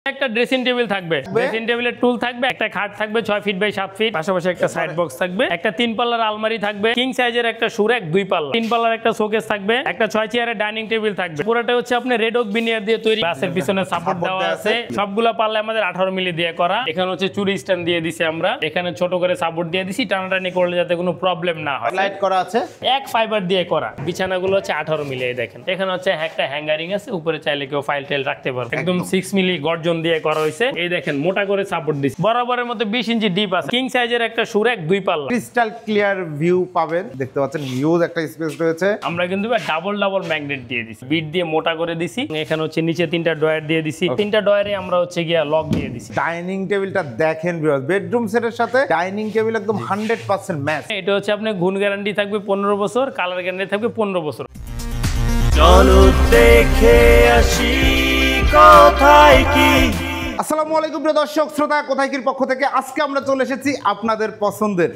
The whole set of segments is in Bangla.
একটা ড্রেসিং টেবিল থাকবে, ড্রেসিং টেবিলের টুল থাকবে, একটা খাট থাকবে 6 ফিট বাই 7 ফিট, পাশাপাশি একটা সাইড বক্স থাকবে, একটা 3 পাল্লার আলমারি থাকবে, কিং সাইজের একটা সুরেক 2 পাল্লা, 3 পাল্লার একটা শোকেস থাকবে, একটা 6 চেয়ারের ডাইনিং টেবিল থাকবে। পুরোটা হচ্ছে আপনি রেড ওক বিনিয়ার দিয়ে তৈরি, গ্লাসের পিছনে সাপোর্ট দেওয়া আছে, সবগুলা পাল্লা আমাদের 18 মিলি দিয়ে করা। এখানে হচ্ছে চুরি স্ট্যান্ড দিয়ে দিছি আমরা, এখানে ছোট করে সাপোর্ট দিয়ে দিছি, টানাটানি করলে যাতে কোনো প্রবলেম না হয়। লাইট করা আছে, এক ফাইবার দিয়ে করা। বিছানাগুলো হচ্ছে 18 মিলি, দেখেন এখানে হচ্ছে একটা হ্যাঙ্গারিং আছে, উপরে চাইলে কেউ ফাইল টেল রাখতে পারবে। একদম 6 মিলি গর্জন দিয়ে করা হয়েছে। এই দেখেন মোটা করে সাপোর্ট দিছি, বরাবরের মধ্যে 20 ইঞ্চি ডিপ আছে, কিং সাইজের একটা সুরেক 2 পাল্লা, ক্রিস্টাল ক্লিয়ার ভিউ পাবেন। দেখতে পাচ্ছেন হিউজ একটা স্পেস রয়েছে। আমরা কিন্তু ডাবল ম্যাগনেট দিয়ে দিছি, বিট দিয়ে মোটা করে দিছি। এখানে হচ্ছে নিচে 3টা ডয়ার দিয়ে দিছি, 3টা ডয়ারে আমরা হচ্ছে গিয়া লক দিয়ে দিছি। ডাইনিং টেবিলটা দেখেন ভিউয়ার্স, বেডরুম সেটের সাথে ডাইনিং টেবিল একদম 100% ম্যাচ। এটা হচ্ছে আপনার গুণ গ্যারান্টি থাকবে 15 বছর, কালার গ্যারান্টি থাকবে 15 বছর। চলো দেখে আসি কোথায় কি। আসসালামু আলাইকুম প্রিয় দর্শক শ্রোতা, কোথায় কির পক্ষ থেকে আজকে আমরা চলে এসেছি আপনাদের পছন্দের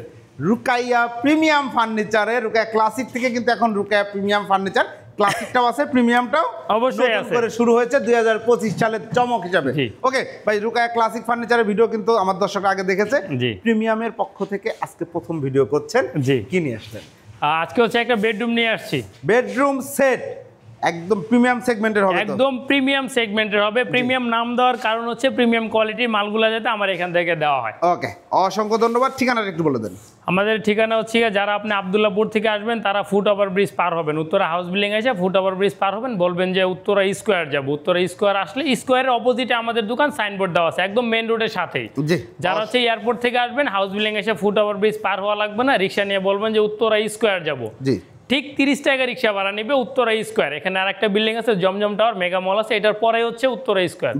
রুকাইয়া প্রিমিয়াম ফার্নিচারে। রুকাইয়া ক্লাসিক থেকে কিন্তু এখন রুকাইয়া প্রিমিয়াম ফার্নিচার, ক্লাসিকটাও আছে, প্রিমিয়ামটাও অবশ্যই আছে, করে শুরু হয়েছে 2025 সালের চমক হিসাবে। ওকে ভাই, রুকাইয়া ক্লাসিক ফার্নিচারের ভিডিও কিন্তু আমার দর্শকরা আগে দেখেছে। প্রিমিয়ামের পক্ষ থেকে আজকে প্রথম ভিডিও করছেন, কি নিয়ে আসছেন? আজকে হচ্ছে একটা বেডরুম নিয়ে আসছি, বেডরুম সেট একদম প্রিমিয়াম সেগমেন্টের হবে, একদম প্রিমিয়াম সেগমেন্টের হবে। প্রিমিয়াম নাম দেওয়ার কারণ হচ্ছে প্রিমিয়াম কোয়ালিটির মালগুলো যাতে আমার এখান থেকে দেওয়া হয়। ওকে, অসংখ্য ধন্যবাদ। ঠিকানাটা একটু বলে দেন। আমাদের ঠিকানা হচ্ছে যারা আপনি আব্দুল্লাহপুর থেকে আসবেন তারা ফুট ওভার ব্রিজ পার হবেন, উত্তরা হাউস বিল্ডিং এসে ফুট ওভার ব্রিজ পার হবেন, বলবেন যে উত্তরা স্কোয়ার যাবো। উত্তরা স্কোয়ার আসলে স্কোয়ারের অপোজিটে আমাদের দোকান, সাইনবোর্ড দেওয়া আছে একদম মেন রোডের সাথেই। যারা হচ্ছে এয়ারপোর্ট থেকে আসবেন, হাউস বিল্ডিং এসে ফুট ওভার ব্রিজ পার হওয়া লাগবে না, রিক্সা নিয়ে বলবেন যে উত্তরা স্কোয়ার যাবো, ঠিক 30 টাকা রিক্সা ভাড়া নেবে উত্তরা স্কোয়ার। এখানে আর একটা বিল্ডিং আছে জমজম টাওয়ার, মেগা মল আছে, এটার পরে হচ্ছে উত্তরা স্কোয়ার।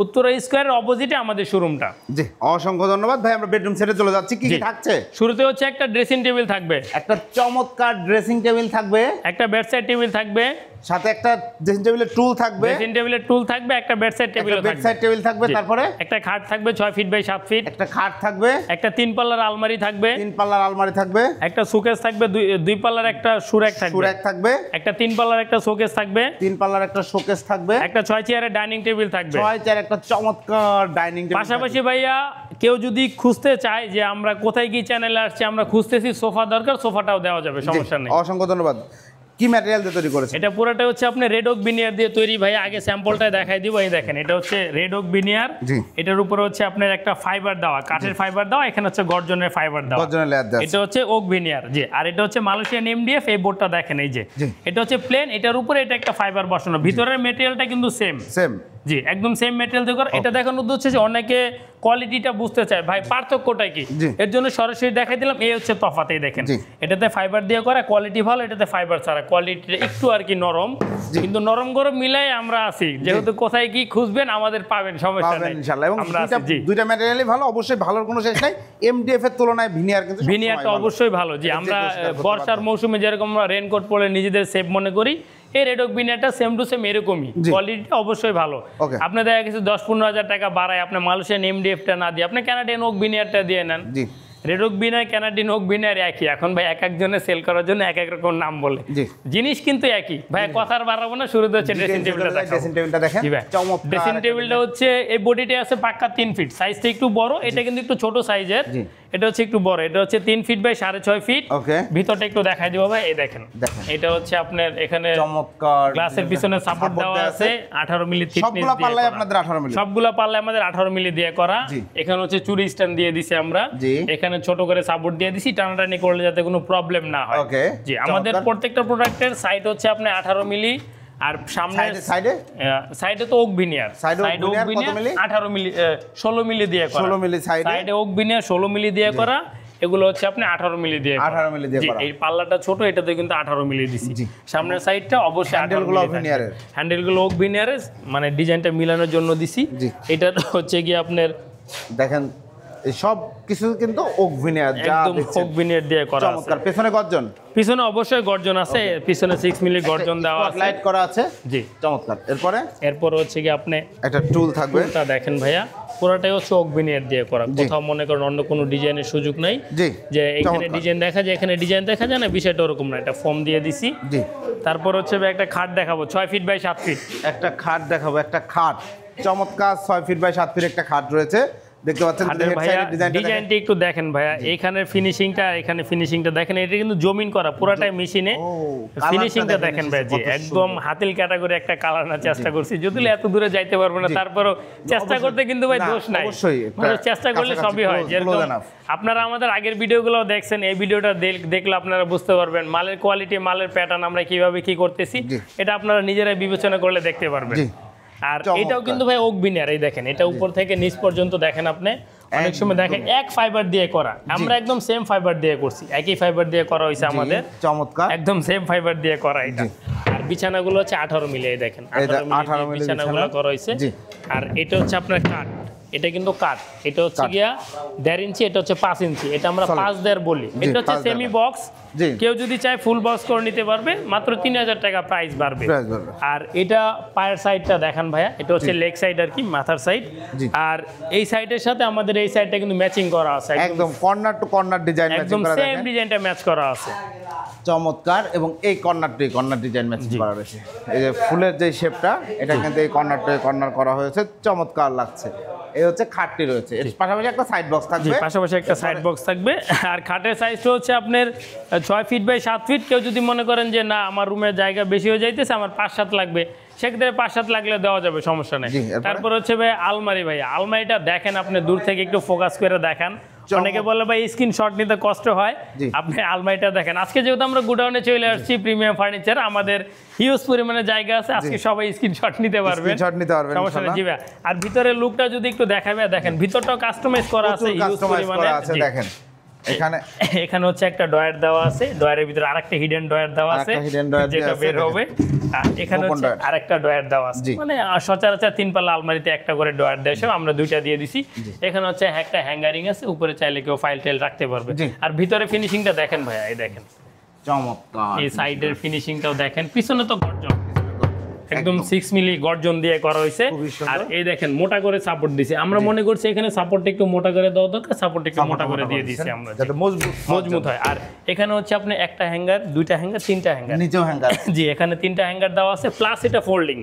উত্তরা স্কোয়ারের অপোজিটে আমাদের শোরুমটা। জি, অসংখ্য ধন্যবাদ ভাই। আমরা বেডরুম সেটে চলে যাচ্ছি, কি কি থাকছে? শুরুতে হচ্ছে একটা ড্রেসিং টেবিল থাকবে, একটা চমৎকার ড্রেসিং টেবিল থাকবে, একটা বেডসাইড টেবিল থাকবে, সাথে একটা ড্রেসিং টেবিলের টুল থাকবে, ড্রেসিং টেবিলের টুল থাকবে, একটা বেডসাইড টেবিল থাকবে, বেডসাইড টেবিল থাকবে, তারপরে একটা খাট থাকবে 6 ফিট বাই 7 ফিট, একটা খাট থাকবে, একটা 3 পাল্লার আলমারি থাকবে, 3 পাল্লার আলমারি থাকবে, একটা শোকেস থাকবে, 2 পাল্লার একটা সুরেক থাকবে, একটা 3 পাল্লার একটা শোকেস থাকবে, 3 পাল্লার একটা শোকেস থাকবে, একটা 6 চেয়ারের ডাইনিং টেবিল থাকবে, 6 চেয়ার একটা চমৎকার ডাইনিং টেবিল। পাশাপাশি ভাইয়া কেউ যদি খুঁজতে চায় যে আমরা কোথায় কি চ্যানেলে আসছি, আমরা খুঁজতেছি সোফা দরকার, সোফাটাও দেওয়া যাবে, সমস্যা নেই। অসংখ্য ধন্যবাদ। কি ম্যাটেরিয়াল দিয়ে তৈরি করেছে? এটা পুরোটা হচ্ছে আপনি রেড ওক বিনিয়ার দিয়ে তৈরি ভাই। আগে স্যাম্পলটা দেখাই দিব, এই দেখেন এটা হচ্ছে রেড ওক বিনিয়ার। এটার উপরে হচ্ছে আপনার একটা ফাইবার দেওয়া, কাঠের ফাইবার দেওয়া, এখানে হচ্ছে গর্জনের ফাইবার দেওয়া, গর্জনের লেয়ার দেওয়া। এটা হচ্ছে ওক বিনিয়ার। জি, আর এটা হচ্ছে মালয়েশিয়ান এমডিএফ। এই বোর্ডটা দেখেন, এই যে এটা হচ্ছে প্লেন, এটার উপরে এটা একটা ফাইবার বসানো, ভিতরের ম্যাটেরিয়ালটা কিন্তু সেম। জি, একদম সেম ম্যাটেরিয়াল দিয়ে করা। এটা দেখানোর উদ্দেশ্য হচ্ছে অনেকে কোয়ালিটিটা বুঝতে চায়, ভাই পার্থক্যটা কি, এর জন্য সরাসরি দেখাই দিলাম। এই হচ্ছে তফাৎ, এই দেখেন এটাতে ফাইবার দিয়ে করা, কোয়ালিটি ভালো, এটাতে ফাইবার ছাড়া, কোয়ালিটিটা একটু আর কি নরম, কিন্তু নরম গরম মিলাই আমরা আছি। যেহেতু কোথায় কি খুঁজবেন আমাদের পাবেন, সমস্যা নেই ইনশাআল্লাহ। এবং দুইটা ম্যাটেরিয়ালই ভালো, অবশ্যই ভালোর কোনো শেষ নাই। এমডিএফ এর তুলনায় ভিনিয়ার কিন্তু ভিনিয়ারটা অবশ্যই ভালো। জি, আমরা বর্ষার মৌসুমে যেরকম আমরা রেইনকোট পরে নিজেদের সেফ মনে করি, এই রেড ওক বিনিয়ারটা সেম টু সেম এরকমই, কোয়ালিটিটা অবশ্যই ভালো। আপনি দেখা গেছে 10-15 হাজার টাকা বাড়ায় আপনি মালয়েশিয়ান এমডিএফটা না দিয়ে আপনি কানাডিয়ান ওক বিনিয়ারটা দিয়ে নেন। Red okay veneer Canadian oak veneer একই। এখন ভাই এক একজনের সেল করার জন্য এক এক রকম নাম বলে, জিনিস কিন্তু একই। ভাই কথার বাড়াবো না, শুরুতে হচ্ছে ড্রেসিং টেবিলটা দেখেন। ড্রেসিং টেবিলটা হচ্ছে এই বডিটা আছে পাক্কা 3 ফিট, সাইজটা একটু বড়, এটা কিন্তু একটু ছোট সাইজের, এটা হচ্ছে একটু বড়, এটা হচ্ছে 3 ফিট বাই 6.5 ফিট। ভিতরটা একটু দেখাই দিব ভাই, এই দেখেন এটা হচ্ছে আপনার এখানে চমৎকার গ্লাসের পিছনে সাপোর্ট দেওয়া আছে, 18 মিলি থিকনেস দিয়ে, সবগুলা পাল্লায় আপনাদের 18 মিলি, সবগুলা পাল্লায় আমাদের 18 মিলি দিয়ে করা। এখানে হচ্ছে চুরি স্ট্যান্ড দিয়ে দিছি আমরা, এখানে ছোট করে সাপোর্ট দিয়ে দিছি, টানাটানি করলে যাতে কোনো প্রবলেম না হয়। জি, আমাদের প্রত্যেকটা প্রোডাক্টের সাইড হচ্ছে আপনার 18 মিলি, আর সামনে সাইডে তো ওক বিনিয়ার, সাইডে ওক বিনিয়ার 18 মিলি 16 মিলি দিয়ে করা, 16 মিলি সাইডে ওক বিনিয়ার 16 মিলি দিয়ে করা। এগুলো হচ্ছে আপনি 18 মিলি দিয়ে, 18 মিলি দিয়ে করা। এই পাল্লাটা ছোট, এটাতে কিন্তু 18 মিলি দিছি। সামনের সাইডটা অবশ্যই হ্যান্ডেলগুলো ওক বিনিয়ারের, হ্যান্ডেলগুলো ওক বিনিয়ারের, মানে ডিজাইনটা মিলানোর জন্য দিছি। এটা হচ্ছে কি আপনার দেখেন এই সব কিছু কিন্তু ওক ভিনিয়ার, একদম ওক ভিনিয়ার দিয়ে করা আছে। চমৎকার। পেছনে গর্জন, পিছনে অবশ্যই গর্জন আছে, পিছনে 6 মিলি গর্জন দেওয়া আছে, লাইট করা আছে। জি, চমৎকার। এরপর হচ্ছে কি আপনি একটা টুল থাকবে, টুলটা দেখেন ভাইয়া, পুরোটাই হচ্ছে ওক ভিনিয়ার দিয়ে করা। কোথাও মনে করেন অন্য কোনো ডিজাইনের সুযোগ নাই, যে এখানে ডিজাইন দেখা যায় এখানে ডিজাইন দেখা যায় না, বিষয়টা ওরকম না। এটা ফোম দিয়ে দিছি। তারপর হচ্ছে একটা খাট দেখাবো 6 ফিট বাই 7 ফিট, একটা খাট দেখাবো, একটা খাট চমৎকার 6 ফিট বাই 7 ফিট একটা খাট রয়েছে দেখতে পাচ্ছেন। খাটের ভাইয়া ডিজাইনটা একটু দেখেন ভাইয়া, এইখানের ফিনিশিংটা এখানে ফিনিশিংটা দেখেন, এটা কিন্তু জমিন করা পুরাটাই মেশিনে। ফিনিশিংটা দেখেন ভাই, জি একদম হাতিল ক্যাটাগরি একটা কালার না চেষ্টা করছি, যদিও এত দূরে যাইতে পারবো না, তারপরও চেষ্টা করতে কিন্তু ভাই দোষ নাই, চেষ্টা করলে সবই হয়। যেরকম আপনারা আমাদের আগের ভিডিওগুলো দেখছেন, এই ভিডিওটা দেখলে আপনারা বুঝতে পারবেন মালের কোয়ালিটি, মালের প্যাটার্ন আমরা কিভাবে কি করতেছি, এটা আপনারা নিজেরাই বিবেচনা করলে দেখতে পারবেন। আর এটাও কিন্তু ভাই ওক বিনিয়ার, এই দেখেন এটা উপর থেকে নিচ পর্যন্ত দেখেন আপনি, অনেক সময় দেখেন এক ফাইবার দিয়ে করা, আমরা একদম সেম ফাইবার দিয়ে করছি, একই ফাইবার দিয়ে করা হয়েছে আমাদের, চমৎকার একদম সেম ফাইবার দিয়ে করা এটা। আর বিছানাগুলো হচ্ছে 18 মিলি, এই দেখেন 18 মিলি বিছানাগুলো করা হয়েছে। আর এটা হচ্ছে আপনার কাঠ, এটা কিন্তু কাঠ, এটা হচ্ছে গিয়া 1.5 ইঞ্চি, এটা হচ্ছে 5 ইঞ্চি, এটা আমরা 5.5 বলি। এটা হচ্ছে সেমি বক্স, কেউ যদি চায় ফুল বক্স করে নিতে পারবে, মাত্র 3000 টাকা প্রাইস বাড়বে। আর এটা পায়ের সাইডটা দেখেন ভাইয়া, এটা হচ্ছে লেগ সাইড আর কি, মাথার সাইড। আর এই সাইডের সাথে আমাদের এই সাইডটা কিন্তু ম্যাচিং করা আছে, একদম corner to corner design matching একদম করা, সেম ডিজাইনটা ম্যাচ করা আছে, চমৎকার। এবং এই কর্নার ডিজাইন ম্যাচিং করা রয়েছে, এই যে ফুলের যে শেপটা, এটা কিন্তু এই কর্নার করা হয়েছে, চমৎকার লাগছে। এই হচ্ছে খাটটি রয়েছে, এর পাশাপাশি একটা সাইড বক্স থাকবে, পাশাপাশি একটা সাইড বক্স থাকবে। আর খাটের সাইজটা হচ্ছে আপনার 6 ফিট বাই 7 ফিট। কেউ যদি মনে করেন যে না আমার রুমের জায়গা বেশি হয়ে যাইতেছে, আমার 5-7 লাগবে, সেক্ষেত্রে 5-7 লাগলে দেওয়া যাবে, সমস্যা নেই। তারপর হচ্ছে ভাই আলমারি, ভাই আলমারিটা দেখেন আপনি দূর থেকে একটু ফোকাস করে দেখান, অনেকে বলে ভাই স্ক্রিনশট নিতে কষ্ট হয়, আপনি আলমারিটা দেখেন। আজকে যেহেতু আমরা গোডাউনে চলে আসছি প্রিমিয়াম ফার্নিচার, আমাদের হিউজ পরিমাণে জায়গা আছে, আজকে সবাই স্ক্রিনশট নিতে পারবেন, সমস্যা নেই। জি ভাই, আর ভিতরের লুকটা যদি একটু দেখাবে, দেখেন ভিতরটাও কাস্টমাইজ করা আছে, হিউজ পরিমাণে দেখেন। এখানে হচ্ছে একটা ডয়ার দেওয়া আছে, ডয়ারের ভিতরে আরেকটা হিডেন ডয়ার দেওয়া আছে যেটা বের হবে, আর এখানে হচ্ছে আরেকটা ডয়ার দেওয়া আছে, মানে সচরাচর 3 পাল্লা আলমারিতে একটা করে ডয়ার দেয়, আমরা 2টা দিয়ে দিছি। এখানে হচ্ছে একটা হ্যাঙ্গারিং আছে, উপরে চাইলে কেউ ফাইল টাইল রাখতে পারবে। আর ভিতরে ফিনিশিংটা দেখেন ভাইয়া, এই দেখেন চমৎকার, এই সাইডের ফিনিশিংটাও দেখেন, পিছনে তো গর্জন একদম 6 মিলি গর্জন দিয়ে করা হয়েছে। আর এই দেখেন মোটা করে সাপোর্ট দিয়েছে, আমরা মনে করছি এখানে সাপোর্টটা একটু মোটা করে দেওয়া দরকার, সাপোর্ট একটু মোটা করে দিয়ে দিয়েছি আমরা যাতে মজবুত হয়। আর এখানে হচ্ছে আপনি একটা হ্যাঙ্গার, 2টা হ্যাঙ্গার, 3টা হ্যাঙ্গার, নিচেও হ্যাঙ্গার, জি এখানে 3টা হ্যাঙ্গার দেওয়া আছে, প্লাস এটা ফোল্ডিং।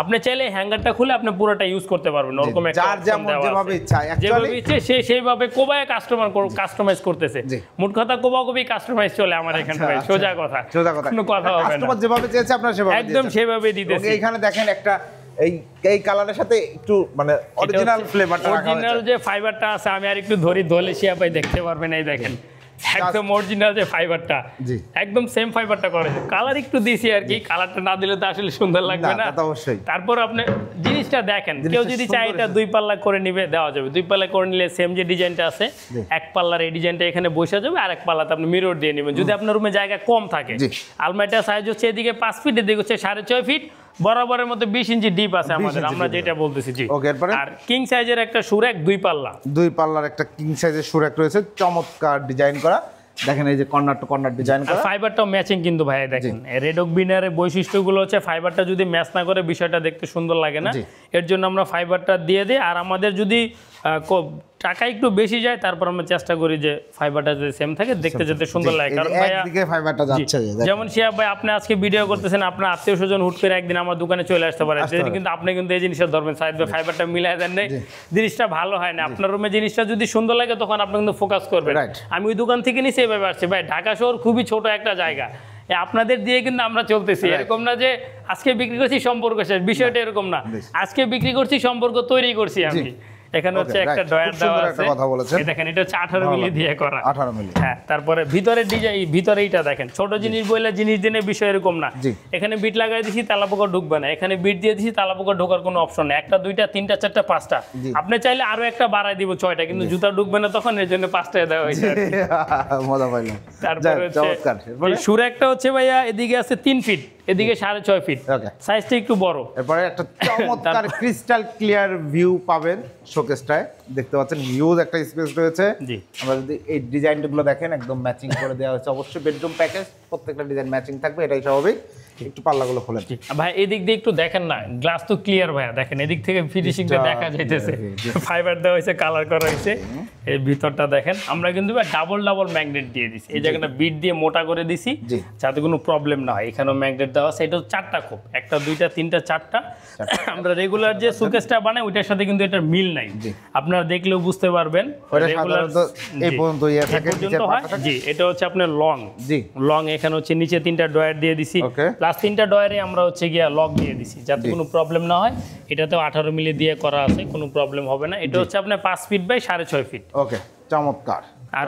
আপনি চাইলে হ্যাঙ্গারটা খুলে আপনি পুরোটা ইউজ করতে পারবেন, ওরকম একটা যেভাবে ইচ্ছে সে সেইভাবে কোবায় কাস্টমাইজ করতেছে। মোট কথা কোবাকবি কাস্টমাইজ চলে আমার এখানে ভাই, সোজা কথা, কোনো কথা হবে না, কাস্টমার যেভাবে চেয়েছে আপনারা সেভাবে একদম সেভাবে দিতেছি। এইখানে দেখেন একটা এই কালারের সাথে একটু মানে অরিজিনাল ফ্লেভারটা রাখা হয়েছে, অরিজিনাল যে ফাইবারটা আছে আমি আর একটু ধরে শিয়া পাই দেখতে পারবেন, এই দেখেন একদম অরিজিনাল যে ফাইবারটা, একদম সেম ফাইবারটা করেছে, কালার একটু দিছি আর কি, কালারটা না দিলে তো আসলে সুন্দর লাগবে না। তারপর আপনি জিনিসটা দেখেন, কেউ যদি চায় এটা 2 পাল্লা করে নিবে দেওয়া যাবে, 2 পাল্লা করে নিলে সেম যে ডিজাইনটা আছে 1 পাল্লার এই ডিজাইনটা এখানে বসে যাবে, আর 1 পাল্লাতে আপনি মিরর দিয়ে নেবেন। যদি আপনার রুমে জায়গা কম থাকে, আলমারিটার সাইজ হচ্ছে এদিকে 5 ফিট, এদিকে হচ্ছে 6.5 ফিট, বরাবরের মধ্যে 20 ইঞ্চি ডিপ আছে আমাদের, আমরা যেটা বলতেছি। জি আর কিং সাইজের একটা সুরেক 2 পাল্লার একটা কিং সাইজের সুরেক রয়েছে, চমৎকার ডিজাইন করা, দেখেন এই যে কর্নার টু কর্নার ডিজাইন করা, ফাইবারটাও ম্যাচিং কিন্তু ভাই দেখেন। রেড ওক বিনারের বৈশিষ্ট্যগুলো হচ্ছে ফাইবারটা যদি ম্যাচ না করে বিষয়টা দেখতে সুন্দর লাগে না, এর জন্য আমরা ফাইবারটা দিয়ে দিই। আর আমাদের যদি টাকা একটু বেশি যায়, তারপর আমরা চেষ্টা করি যে ফাইবারটা যদি সেম থাকে, দেখতে যেতে সুন্দর লাগে। কারণ ভাই একদিকে ফাইবারটা যাচ্ছে, যেমন শিয়া ভাই আপনি আজকে ভিডিও করতেছেন, আপনার আত্মীয় স্বজন হুট করে একদিন আমার দোকানে চলে আসতে পারে, কিন্তু আপনি কিন্তু এই জিনিসটা ধরবেন, সাইড ভাই ফাইবারটা মিলাই দেন নাই, জিনিসটা ভালো হয় না। আপনার রুমে জিনিসটা যদি সুন্দর লাগে তখন আপনি কিন্তু ফোকাস করবেন। আমি ওই দোকান থেকে নিছি এইভাবে আসছি ভাই, ঢাকা শহর খুবই ছোট একটা জায়গা, আপনাদের দিয়ে কিন্তু আমরা চলতেছি, এরকম না যে আজকে বিক্রি করছি সম্পর্ক শেষ, বিষয়টা এরকম না, আজকে বিক্রি করছি সম্পর্ক তৈরি করছি আমি। এখানে হচ্ছে একটা ডয়ার দেওয়া আছে, দেখেন এটা হচ্ছে 18 মিলি দিয়ে করা, 18 মিলি। হ্যাঁ, তারপরে ভিতরের ডিজাইন, ভিতরে এইটা দেখেন, ছোট জিনিস বললে জিনিস দিনে বিষয় এরকম না, এখানে বিট লাগাই দিছি তালাপোকা ঢুকবে না, এখানে বিট দিয়ে দিছি তালাপোকা ঢোকার কোনো অপশন নেই, 1টা 2টা 3টা 4টা 5টা, আপনি চাইলে আরো একটা বাড়াই দিব 6টা, কিন্তু জুতা ঢুকবে না তখন, এর জন্য 5টা দেওয়া হয়েছে। মজা পাইলাম। তারপরে হচ্ছে সুরে একটা হচ্ছে ভাইয়া এদিকে আছে 3 ফিট, এদিকে 6.5 ফিট, সাইজটা একটু বড়। এরপরে একটা চমৎকার ক্রিস্টাল ক্লিয়ার ভিউ পাবেন শোকেসটায়, দেখতে পাচ্ছেন হিউজ একটা স্পেস রয়েছে। আমরা যদি এই ডিজাইনগুলো দেখেন একদম ম্যাচিং করে দেওয়া হয়েছে, অবশ্যই বেডরুম প্যাকেজ প্রত্যেকটা ডিজাইন ম্যাচিং থাকবে, এটাই স্বাভাবিক। একটু পাল্লাগুলো খোলেন ভাই এদিক দিয়ে একটু দেখেন না, গ্লাস তো ক্লিয়ার ভাইয়া, দেখেন এদিক থেকে ফিনিশিংটা দেখা যাইতেছে, ফাইবার দেওয়া হয়েছে, কালার করা হয়েছে। এই ভিতরটা দেখেন, আমরা কিন্তু ডাবল ম্যাগনেট দিয়ে দিছি, এই জায়গাটা বিট দিয়ে মোটা করে দিছি যাতে কোনো প্রবলেম না হয়। এখানেও ম্যাগনেট দেওয়া আছে, এটা 4টা খোপ, 1টা 2টা 3টা 4টা। আমরা রেগুলার যে সুকেসটা বানাই ওইটার সাথে কিন্তু এটার মিল নাই, আপনারা দেখলেও বুঝতে পারবেন। রেগুলার এই পর্যন্ত ইয়ে থাকে পর্যন্ত হয় জি। এটা হচ্ছে আপনার লং, এখানে হচ্ছে নিচে 3টা ডয়ার দিয়ে দিছি, প্লাস 3টা ডয়ারে আমরা হচ্ছে গিয়া লক দিয়ে দিছি যাতে কোনো প্রবলেম না হয়। এটাতেও 18 মিলি দিয়ে করা আছে, কোনো প্রবলেম হবে না। এটা হচ্ছে আপনার 5 ফিট বাই 6.5 ফিট। ওকে, চমৎকার। আর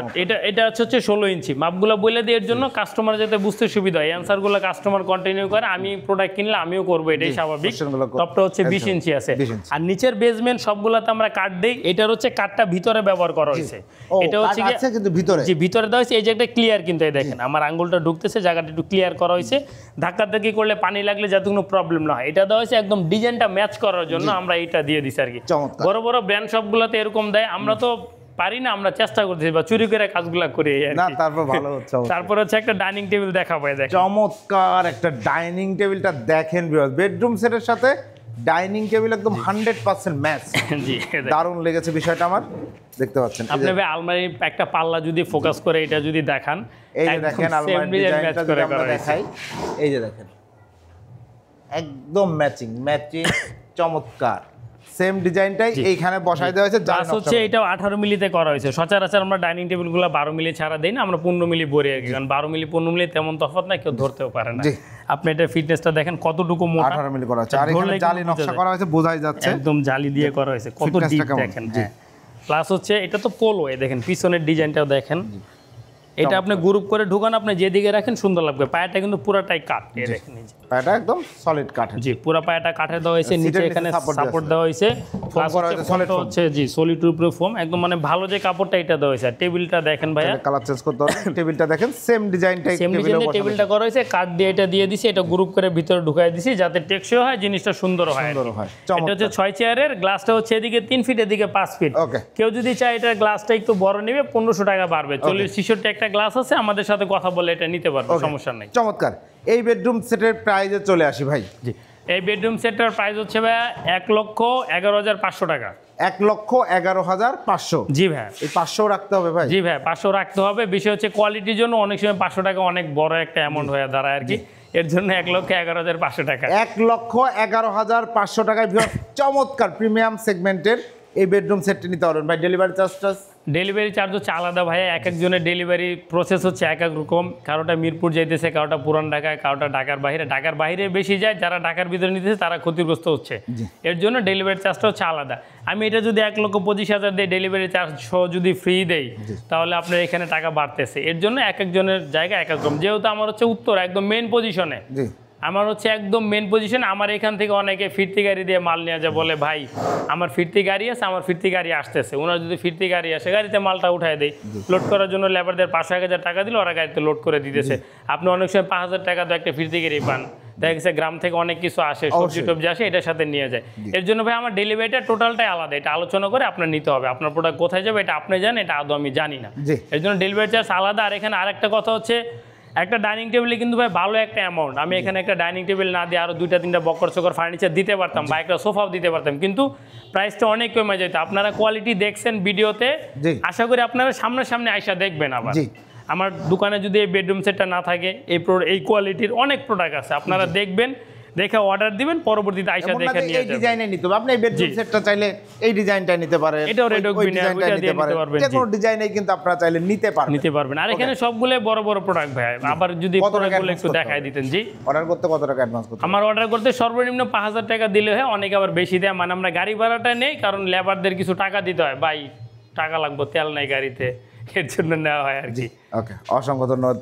এটা হচ্ছে 16 ইঞ্চি। মাপগুলো বলে দিয়ে এর জন্য কাস্টমার যাতে বুঝতে সুবিধা হয়, অ্যান্সারগুলো কাস্টমার কন্টিনিউ করে, আমি প্রোডাক্ট কিনলে আমিও করবো, এটাই স্বাভাবিক। টপটা হচ্ছে 20 ইঞ্চি আছে, আর নিচের বেসমেন্ট সবগুলাতে আমরা কাট দেই। এটার হচ্ছে কাটটা ভিতরে ব্যবহার করা হয়েছে, এটা হচ্ছে কিন্তু ভিতরে জি ভিতরে দেওয়া হয়েছে। এই জায়গাটা ক্লিয়ার কিন্তু, এই দেখেন আমার আঙ্গুলটা ঢুকতেছে, জায়গাটা একটু ক্লিয়ার করা হয়েছে, ধাক্কাধাক্কি করলে পানি লাগলে যাতে কোনো প্রবলেম না হয়। এটা দেওয়া হয়েছে একদম ডিজাইনটা ম্যাচ করার জন্য, আমরা এটা দিয়ে দিছি আর কি। বড় বড় ব্র্যান্ড সবগুলোতে এরকম দেয়, আমরা তো পারি না, আমরা চেষ্টা করতেছি বা চুরি করে কাজগুলো করি না। তারপর ভালো হচ্ছে। তারপর হচ্ছে একটা ডাইনিং টেবিল দেখাবো, দেখেন চমৎকার একটা ডাইনিং টেবিলটা দেখেন, বেডরুম সেটের সাথে ডাইনিং টেবিল একদম 100% ম্যাচ। জি, দারুণ লেগেছে বিষয়টা আমার, দেখতে পাচ্ছেন। আপনি ভাই আলমারির একটা পাল্লা যদি ফোকাস করে এটা যদি দেখান, এই যে দেখেন আলমারির ডিজাইনটা যদি আমরা দেখাই, এই যে দেখেন একদম ম্যাচিং, চমৎকার সেম ডিজাইনটাই এইখানে বসাই দেওয়া হয়েছে। প্লাস হচ্ছে এটাও 18 মিলিতে করা হয়েছে। সচরাচর আমরা ডাইনিং টেবিলগুলো 12 মিলি ছাড়া দেই না, আমরা 15 মিলি ভরি আর কি, কারণ 12 মিলি 15 মিলি তেমন তফাৎ না, কেউ ধরতেও পারে না। আপনি এটা ফিটনেসটা দেখেন কতটুকু মোটা, 18 মিলি করা আছে, আর এখানে জালি নকশা করা হয়েছে, বোঝাই যাচ্ছে একদম জালি দিয়ে করা হয়েছে, কত ডিপ দেখেন। প্লাস হচ্ছে এটা তো পোলো, এই দেখেন পিছনের ডিজাইনটাও দেখেন, এটা আপনি গ্রুপ করে ঢুকান, আপনি যেদিকে রাখেন সুন্দর লাগবে। পায়াটা কিন্তু পুরোটাই কাঠ, এই দেখেন, পায়াটা একদম সলিড কাঠ। জি, পুরো পায়াটা কাঠের দেওয়া হয়েছে, নিচে এখানে সাপোর্ট দেওয়া হয়েছে, প্লাস হচ্ছে জি সলিড উপরে ফোম, একদম মানে ভালো যে কাপড়টা এটা দেওয়া হয়েছে। টেবিলটা দেখেন ভাইয়া, কালার চেঞ্জ করতে হবে, টেবিলটা দেখেন সেম ডিজাইনটাই, টেবিলটা করা হয়েছে, কাঠ দিয়ে এটা দিয়ে দিছি, এটা গ্রুপ করে ভিতরে ঢুকাই দিছি যাতে টেকসই হয়, জিনিসটা সুন্দর হয়। এটা হচ্ছে 6 চেয়ারের, গ্লাসটা হচ্ছে এদিকে 3 ফিট, এদিকে 5 ফিট। কেউ যদি চায় এটা গ্লাসটা একটু বড় নেবে 1500 টাকা বাড়বে, 40-66 একটা গ্লাস আছে, আমাদের সাথে কথা বলে এটা নিতে পারবে, সমস্যা নেই। চমৎকার। এই বেডরুম সেটের প্রাইসে চলে আসি ভাই। জি, এই বেডরুম সেটের প্রাইস হচ্ছে ভাই 1,11,500 টাকা। 1,11,500। জি ভাই, এই 500 রাখতে হবে ভাই। জি ভাই, 500 রাখতে হবে। বিষয় হচ্ছে কোয়ালিটির জন্য অনেক সময় 500 টাকা অনেক বড় একটা অ্যামাউন্ট হয়ে দাঁড়ায় আর কি, এর জন্য 1,11,500 টাকা। 1,11,500 টাকায় চমৎকার প্রিমিয়াম সেগমেন্টের এই বেডরুম সেটটি নিতে পারবেন ভাই। ডেলিভারি চার্জ হচ্ছে আলাদা ভাই, এক একজনের ডেলিভারি প্রসেস হচ্ছে এক এক রকম, কারোটা মিরপুর যাইতেছে, কারোটা পুরান ঢাকায়, কারোটা ঢাকার বাইরে। ঢাকার বাইরে বেশি যায়, যারা ঢাকার ভিতরে নিতেছে তারা ক্ষতিগ্রস্ত হচ্ছে, এর জন্য ডেলিভারি চার্জটা হচ্ছে আলাদা। আমি এটা যদি 1,25,000 দিয়ে ডেলিভারি চার্জ যদি ফ্রি দেই, তাহলে আপনার এখানে টাকা বাড়তেছে, এর জন্য এক একজনের জায়গা এক এক রকম। যেহেতু আমার হচ্ছে উত্তর একদম মেন পজিশনে, আমার হচ্ছে একদম মেন পজিশন, আমার এখান থেকে অনেকে ফিরতি গাড়ি দিয়ে মাল নিয়ে যায়, বলে ভাই আমার ফিরতি গাড়ি আছে, আমার ফিরতি গাড়ি আসতেছে, ওনার যদি ফিরতি গাড়ি আসে গাড়িতে মালটা উঠায় দেয়, লোড করার জন্য লেবারদের 500-1,000 টাকা দিলে ওরা গাড়িতে লোড করে দিতেছে। আপনি অনেক সময় 5,000 টাকা তো একটা ফিরতি গাড়ি পান, দেখা গেছে গ্রাম থেকে অনেক কিছু আসে, সবজি টবজি আসে, এটার সাথে নিয়ে যায়। এর জন্য ভাই আমার ডেলিভারিটা টোটালটাই আলাদা, এটা আলোচনা করে আপনার নিতে হবে, আপনার প্রোডাক্ট কোথায় যাবে এটা আপনি জানেন, এটা আদৌ আমি জানি না, এর জন্য ডেলিভারি চার্জ আলাদা। আর এখানে আরেকটা কথা হচ্ছে, একটা ডাইনিং টেবিলে কিন্তু ভাই ভালো একটা অ্যামাউন্ট, আমি এখানে একটা ডাইনিং টেবিল না দিয়ে আরও 2-3টা বকর চকর ফার্নিচার দিতে পারতাম, বা একটা সোফাও দিতে পারতাম, কিন্তু প্রাইসটা অনেক কমে যেত। আপনারা কোয়ালিটি দেখছেন ভিডিওতে, আশা করি আপনারা সামনাসামনি আইসা দেখবেন। আবার আমার দোকানে যদি এই বেডরুম সেটটা না থাকে, এই কোয়ালিটির অনেক প্রোডাক্ট আছে, আপনারা দেখবেন, দেখে অর্ডার দিবেন, পরবর্তীতে আইসা দেখে নিয়ে যাবেন। এই ডিজাইনে নিতে হবে, আপনি এই বেডরুম সেটটা চাইলে এই ডিজাইনটা নিতে পারেন, এটাও রেডক বিনিয়ার ওইটা দিয়ে নিতে পারবেন, যে কোনো ডিজাইনেই কিন্তু আপনারা চাইলে নিতে পারবেন। আর এখানে সবগুলো বড় বড় প্রোডাক্ট ভাই, আবার যদি প্রোডাক্টগুলো একটু দেখাই দিতেন। জি, অর্ডার করতে কত টাকা অ্যাডভান্স করতে? আমার অর্ডার করতে সর্বনিম্ন 5,000 টাকা দিলে হয়, অনেকে আবার বেশি দেয়, মানে আমরা গাড়ি ভাড়াটা নেই, কারণ লেবারদের কিছু টাকা দিতে হয়, ভাই টাকা লাগবে, তেল নাই গাড়িতে, এর জন্য নেওয়া হয় আর কি। ওকে, অসংখ্য ধন্যবাদ।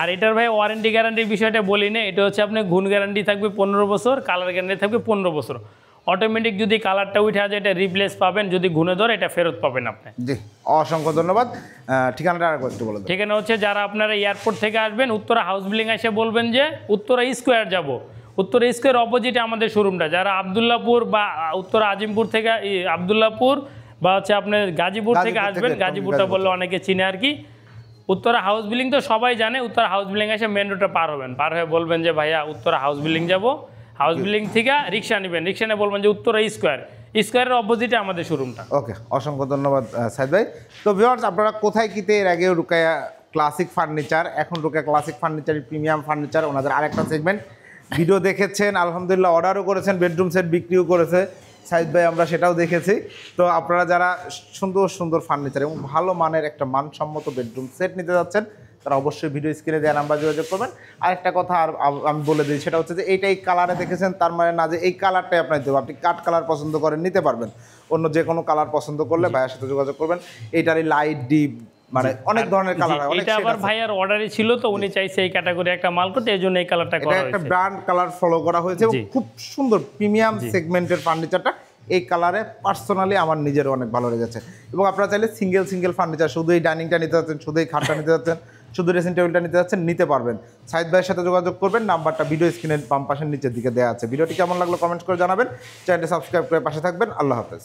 আর এটার ভাই ওয়ারেন্টি গ্যারান্টির বিষয়টা বলি না, এটা হচ্ছে আপনার গুণ গ্যারান্টি থাকবে 15 বছর, কালার গ্যারান্টি থাকবে 15 বছর। অটোমেটিক যদি কালারটা উঠে আসে এটা রিপ্লেস পাবেন, যদি ঘুনে ধরে এটা ফেরত পাবেন আপনি। জি, অসংখ্য ধন্যবাদ। ঠিকানাটা আরেকবার একটু বলে দিন। ঠিকানা হচ্ছে, যারা আপনারা এয়ারপোর্ট থেকে আসবেন, উত্তরা হাউস বিল্ডিং এসে বলবেন যে উত্তরা স্কোয়ার যাব, উত্তরা স্কোয়ার অপোজিটে আমাদের শোরুমটা। যারা আবদুল্লাপুর বা উত্তরা আজিমপুর থেকে, আবদুল্লাপুর বা হচ্ছে আপনি গাজীপুর থেকে আসবেন, গাজীপুরটা বললে অনেকে চিনে আর কি, উত্তরা হাউস বিল্ডিং তো সবাই জানে, উত্তরা হাউস বিল্ডিং এসে মেন রোডটা পার হবেন, পার হয়ে বলবেন যে ভাইয়া উত্তরা হাউস বিল্ডিং যাব, হাউস বিল্ডিং থেকে রিক্সা নেবেন, রিক্সা নিয়ে বলবেন যে উত্তরা স্কোয়ারের অপোজিটে আমাদের শোরুমটা। ওকে, অসংখ্য ধন্যবাদ সাইদ ভাই। তো ভিউয়ার্স, আপনারা কোথায় কিতে এর আগে রুকাইয়া ক্লাসিক ফার্নিচার, এখন Rukaiya classic furniture, premium furniture, ওনাদের আরেকটা সেগমেন্ট ভিডিও দেখেছেন, আলহামদুলিল্লাহ অর্ডারও করেছেন, বেডরুম সেট বিক্রিও করেছে সাইদ ভাই, আমরা সেটাও দেখেছি। তো আপনারা যারা সুন্দর সুন্দর ফার্নিচার এবং ভালো মানের একটা মানসম্মত বেডরুম সেট নিতে যাচ্ছেন, তারা অবশ্যই ভিডিও স্ক্রিনে দেওয়া নাম্বার যোগাযোগ করবেন। আরেকটা কথা আর আমি বলে দিই, সেটা হচ্ছে যে এইটাই কালারে দেখেছেন তার মানে না যে এই কালারটাই আপনার দেবো, আপনি কাট কালার পছন্দ করেন নিতে পারবেন, অন্য যে কোনো কালার পছন্দ করলে ভাইয়ের সাথে যোগাযোগ করবেন। এইটারই লাইট ডিপ মানে অনেক ধরনের কালার হয়, এটা আবার ভাইয়ার অর্ডারে ছিল, তো উনি চাইছে এই ক্যাটাগরি একটা মাল করতে, এই জন্য এই কালারটা করা এটা হয়েছে। একটা ব্র্যান্ড কালার ফলো করা হয়েছে এবং খুব সুন্দর প্রিমিয়াম সেগমেন্টের ফার্নিচারটা এই কালারে পার্সোনালি আমার নিজেরও অনেক ভালো লেগেছে। এবং আপনারা চাইলে সিঙ্গেল ফার্নিচার, শুধু এই ডাইনিংটা নিতে যাচ্ছেন, শুধু এই খাটটা নিতে যাচ্ছেন, শুধু ড্রেসিং টেবিলটা নিতে যাচ্ছেন, নিতে পারবেন। সাইদ ভাইয়ের সাথে যোগাযোগ করবেন, নাম্বারটা ভিডিও স্ক্রিনের বাম পাশের নিচের দিকে দেওয়া আছে। ভিডিওটি কেমন লাগলো কমেন্ট করে জানাবেন, চ্যানেলটি সাবস্ক্রাইব করে পাশে থাকবেন। আল্লাহ হাফেজ।